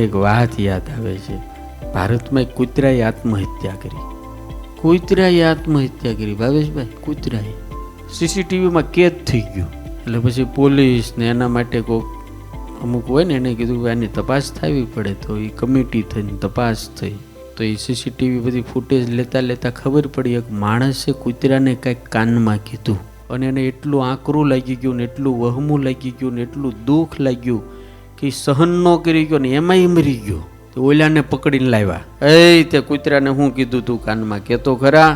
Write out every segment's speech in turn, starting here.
એક વાત યાદ આવે છે. ભારતમાં એક કૂતરાએ આત્મહત્યા કરી. ભાવેશભાઈ, કૂતરાએ સીસીટીવીમાં કેદ થઈ ગયું. એટલે પછી પોલીસ ને એના માટે કોઈક અમુક હોય ને એને કીધું કે આની તપાસ થવી પડે. તો એ કમિટી થઈને તપાસ થઈ. તો એ સીસીટીવી બધી ફૂટેજ લેતા ખબર પડી એક માણસે કૂતરાને કંઈક કાનમાં કીધું અને એને એટલું આકરું લાગી ગયું ને એટલું વહમું લાગી ગયું ને એટલું દુઃખ લાગ્યું કે સહન ન કરી ગયો ને એમાંય મરી ગયો. તો ઓલાને પકડીને લાવ્યા. તે કૂતરાને હું કીધું તું કાનમાં, કહેતો ખરા?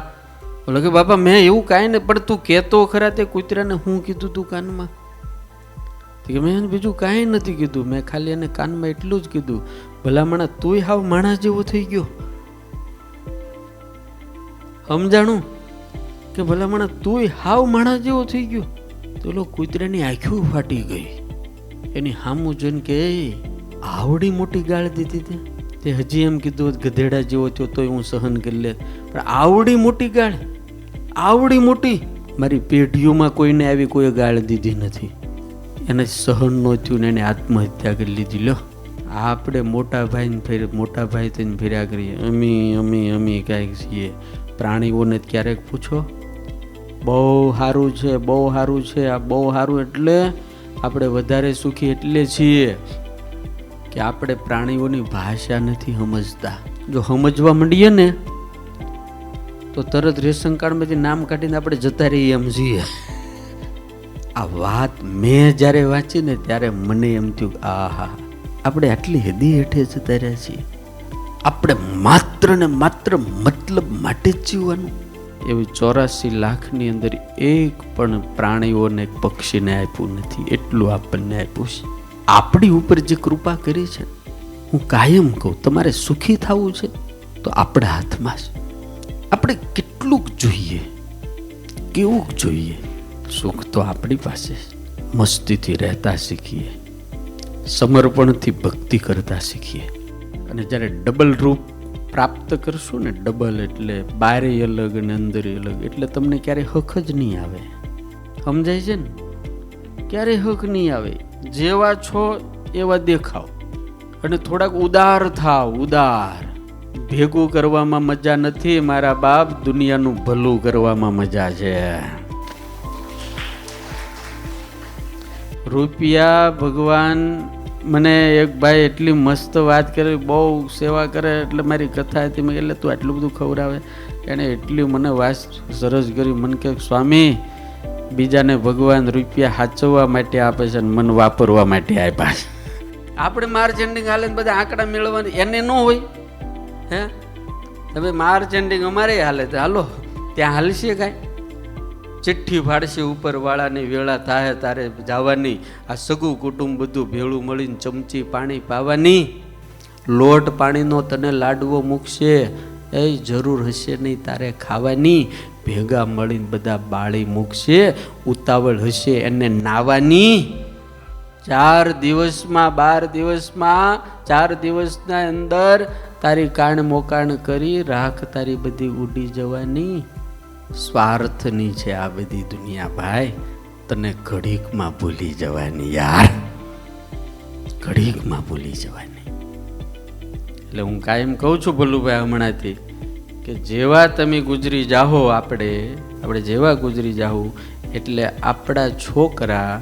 બોલો કે બાપા મેં એવું કાંઈ નહીં, પણ તું કહેતો ખરા તે કૂતરાને હું કીધું તું કાનમાં? કે મેં બીજું કાંઈ નથી કીધું, મેં ખાલી એને કાનમાં એટલું જ કીધું, ભલામણા તુંય હાવ માણસ જેવો થઈ ગયો. સમજાણું કે ભલામણા તુંય હાવ માણસ જેવો થઈ ગયો. તો લો કૂતરાની આંખો ફાટી ગઈ. એની સામું જોઈને કે આવડી મોટી ગાળ દીધી તે હજી એમ કીધું ગધેડા જેવો થયો તોય હું સહન કરી લે, પણ આવડી મોટી ગાળ, આવડી મોટી મારી પેઢીઓમાં કોઈને આવી કોઈ ગાળ દીધી નથી. એને સહન ન થયું ને એને આત્મહત્યા કરી લીધી. લો આપણે મોટા ભાઈ થઈને ફેર્યા કરીએ, અમી કાંઈક છીએ. પ્રાણીઓને ક્યારેક પૂછો બહુ સારું છે, બહુ સારું છે, આ બહુ સારું. એટલે આપણે વધારે સુખી એટલે છીએ કે આપણે પ્રાણીઓની ભાષા નથી સમજતા. જો સમજવા માંડીએ ને તો તરત રેશન કાર્ડમાંથી નામ કાઢીને આપણે જતા રહીએ એમ છીએ. આ વાત મેં જ્યારે વાંચી ને ત્યારે મને એમ થયું કે આહા, આપણે આટલી હદી હેઠે જતા રહ્યા છીએ. આપણે માત્ર ને માત્ર મતલબ માટે જ જીવવાનું. એવી 84 લાખની અંદર એક પણ પ્રાણીઓને પક્ષીને આપ્યું નથી, એટલું આપણને આપ્યું છે. આપણી ઉપર જે કૃપા કરી છે, હું કાયમ કહું, તમારે સુખી થવું છે તો આપણા હાથમાં છે. આપણે કેટલુંક જોઈએ, કેવું જોઈએ, સુખ તો આપણી પાસે. મસ્તીથી રહેતા શીખીએ, સમર્પણથી ભક્તિ કરતા શીખીએ, અને જ્યારે ડબલ રૂપ પ્રાપ્ત કરશું ને, ડબલ એટલે બારે અલગ અને અંદર અલગ, એટલે તમને ક્યારેય હક જ નહીં આવે. સમજાય છે ને? ક્યારેય હક નહીં આવે. જેવા છો એવા દેખાવ અને થોડાક ઉદાર થાવ. ઉદાર ભેગું કરવામાં મજા નથી મારા બાપ, દુનિયાનું ભલું કરવામાં મજા છે. રૂપિયા ભગવાન, મને એક ભાઈ એટલી મસ્ત વાત કરે, બહુ સેવા કરે, એટલે મારી કથા હતી, મેં એટલે તું આટલું બધું ખવડાવે. એણે એટલી મને વાત સરસ કરી. મને કે સ્વામી, બીજાને ભગવાન રૂપિયા સાચવવા માટે આપે છે અને મન વાપરવા માટે આપ્યા છે. આપણે માર્ચેન્ડિંગ હાલે બધા આંકડા મેળવવાની એને ન હોય. હે હવે માર્ચેન્ડિંગ અમારે હાલે તો હાલો, ત્યાં હાલશે કાંઈ? ચિઠ્ઠી ફાડશે ઉપરવાળાની, વેળા થાય તારે જવાની, આ સગું કુટુંબ બધું ભેળું મળીને ચમચી પાણી પાવાની, લોટ પાણીનો તને લાડવો મૂકશે, એ જરૂર હશે નહીં તારે ખાવાની, ભેગા મળીને બધા બાળી મૂકશે, ઉતાવળ હશે એને નાવાની. 4 દિવસમાં 12 દિવસમાં 4 દિવસના અંદર તારી કાણ મોકાણ કરી રાખ તારી બધી ઉડી જવાની. સ્વાર્થની છે આ બધી દુનિયા ભાઈ, તને ઘડીકમાં ભૂલી જવાની યાર, ઘડીકમાં ભૂલી જવાની. એટલે હું કાયમ કહું છું ભલુભાઈ હમણાંથી કે જેવા તમે ગુજરી જાહો, આપણે જેવા ગુજરી જાહું એટલે આપણા છોકરા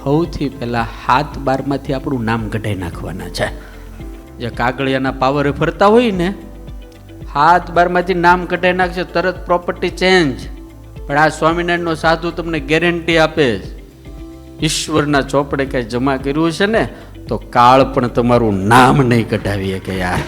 સૌથી પહેલાં 7-12માંથી આપણું નામ કઢાઈ નાખવાના છે. જે કાગળિયાના પાવરે ફરતા હોય ને, 7-12માંથી નામ કઢાઈ નાખશે, તરત પ્રોપર્ટી ચેન્જ. પણ આ સ્વામિનારાયણનો સાધુ તમને ગેરંટી આપે, ઈશ્વરના ચોપડે કાંઈ જમા કર્યું છે ને તો કાળ પણ તમારું નામ નહીં કઢાવીએ કે યાર.